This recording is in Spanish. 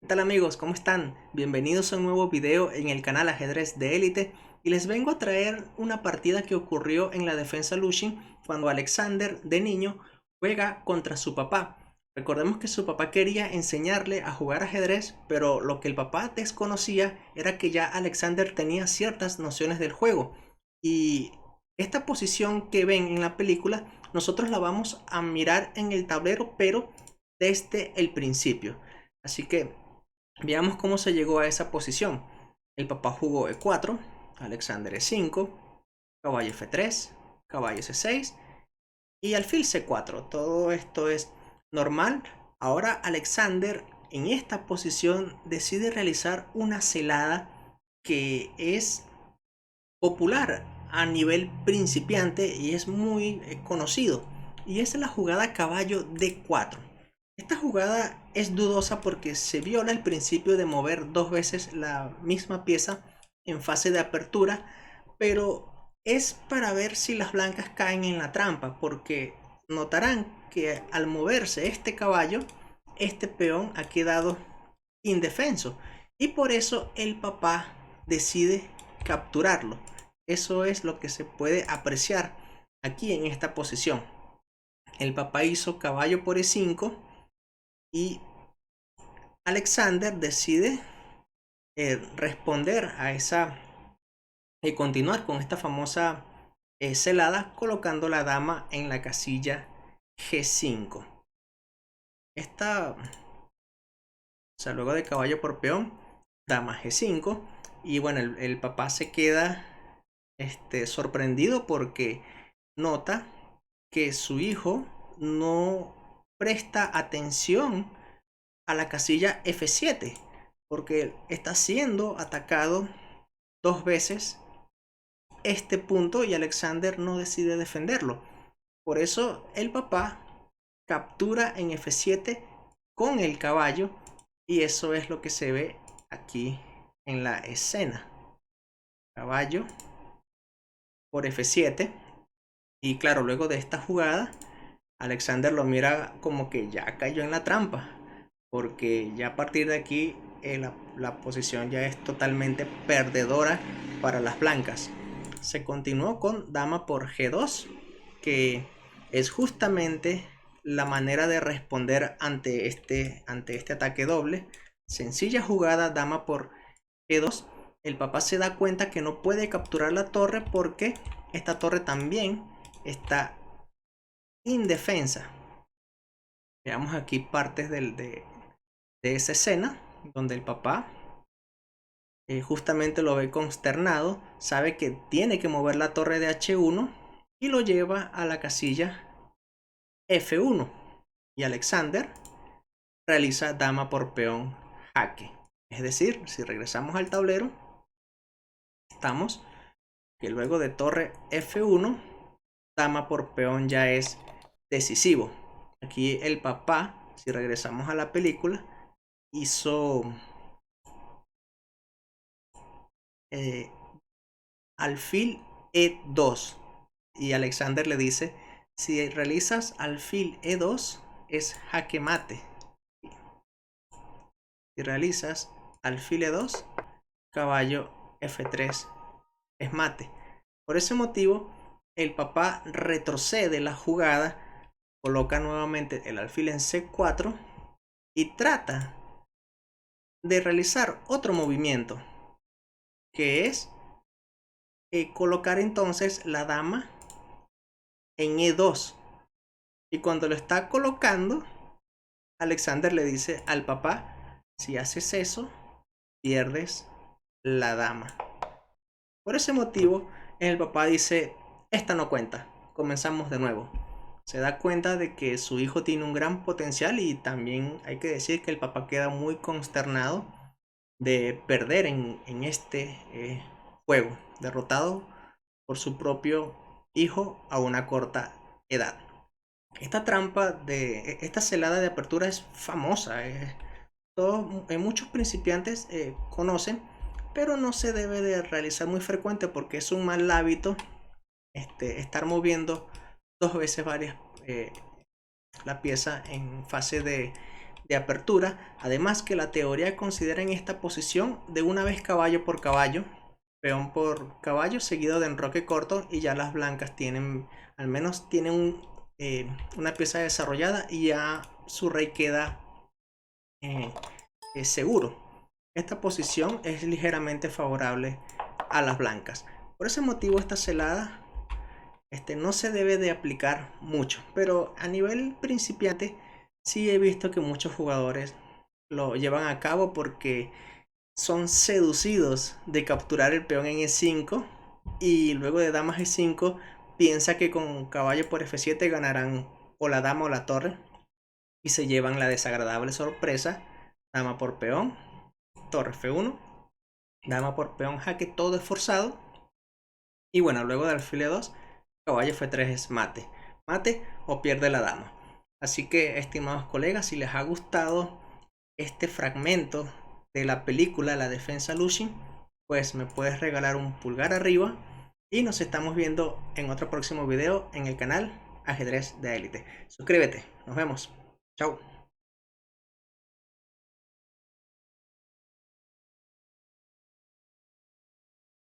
¿Qué tal amigos? ¿Cómo están? Bienvenidos a un nuevo video en el canal Ajedrez de Élite y les vengo a traer una partida que ocurrió en la defensa Lushin cuando Alexander de niño juega contra su papá. Recordemos que su papá quería enseñarle a jugar ajedrez, pero lo que el papá desconocía era que ya Alexander tenía ciertas nociones del juego. Y esta posición que ven en la película, nosotros la vamos a mirar en el tablero, pero desde el principio. Así que veamos cómo se llegó a esa posición. El papá jugó E4, Alexander E5, caballo F3, caballo C6 y alfil C4. Todo esto es normal. Ahora Alexander en esta posición decide realizar una celada que es popular a nivel principiante y es muy conocido. Y es la jugada caballo D4. Esta jugada es dudosa porque se viola el principio de mover dos veces la misma pieza en fase de apertura, pero es para ver si las blancas caen en la trampa, porque notarán que al moverse este caballo, este peón ha quedado indefenso y por eso el papá decide capturarlo. Eso es lo que se puede apreciar aquí en esta posición. El papá hizo caballo por E5 y Alexander decide responder a esa y continuar con esta famosa celada colocando la dama en la casilla G5. Esta, o sea, luego de caballo por peón, dama G5 y bueno, el papá se queda sorprendido porque nota que su hijo no presta atención a la casilla F7 porque está siendo atacado dos veces este punto y Alexander no decide defenderlo. Por eso el papá captura en F7 con el caballo y eso es lo que se ve aquí en la escena. Caballo por F7 y claro, luego de esta jugada Alexander lo mira como que ya cayó en la trampa, porque ya a partir de aquí la posición ya es totalmente perdedora para las blancas. Se continuó con dama por G2, que es justamente la manera de responder ante este ataque doble. Sencilla jugada, dama por G2. El papá se da cuenta que no puede capturar la torre porque esta torre también está indefensa. Veamos aquí partes de esa escena donde el papá justamente lo ve consternado, sabe que tiene que mover la torre de H1 y lo lleva a la casilla F1 y Alexander realiza dama por peón jaque. Es decir, si regresamos al tablero, estamos que luego de torre F1, dama por peón ya es decisivo. Aquí el papá, si regresamos a la película, hizo eh, alfil E2 y Alexander le dice, si realizas alfil E2 es jaque mate. Si realizas alfil E2, caballo F3 es mate. Por ese motivo, el papá retrocede la jugada, coloca nuevamente el alfil en C4 y trata de realizar otro movimiento, que es colocar entonces la dama en E2. Y cuando lo está colocando, Alexander le dice al papá, si haces eso, pierdes la dama. Por ese motivo, el papá dice, esta no cuenta, comenzamos de nuevo. Se da cuenta de que su hijo tiene un gran potencial y también hay que decir que el papá queda muy consternado de perder en este juego, derrotado por su propio hijo a una corta edad. Esta trampa de esta celada de apertura es famosa, muchos principiantes conocen, pero no se debe de realizar muy frecuente porque es un mal hábito estar moviendo dos veces la pieza en fase de apertura, además que la teoría considera en esta posición de una vez caballo por caballo, peón por caballo seguido de enroque corto, y ya las blancas tienen, al menos tienen una pieza desarrollada y ya su rey queda seguro. Esta posición es ligeramente favorable a las blancas. Por ese motivo esta celada no se debe de aplicar mucho, pero a nivel principiante sí he visto que muchos jugadores lo llevan a cabo porque son seducidos de capturar el peón en E5 y luego de dama G5 piensa que con caballo por F7 ganarán o la dama o la torre y se llevan la desagradable sorpresa: dama por peón, torre F1, dama por peón jaque, todo es forzado, y bueno, luego de alfil E2, caballo F3 es mate, mate o pierde la dama. Así que, estimados colegas, si les ha gustado este fragmento de la película La Defensa Lushing, pues me puedes regalar un pulgar arriba y nos estamos viendo en otro próximo video en el canal Ajedrez de Élite. Suscríbete, nos vemos, chao.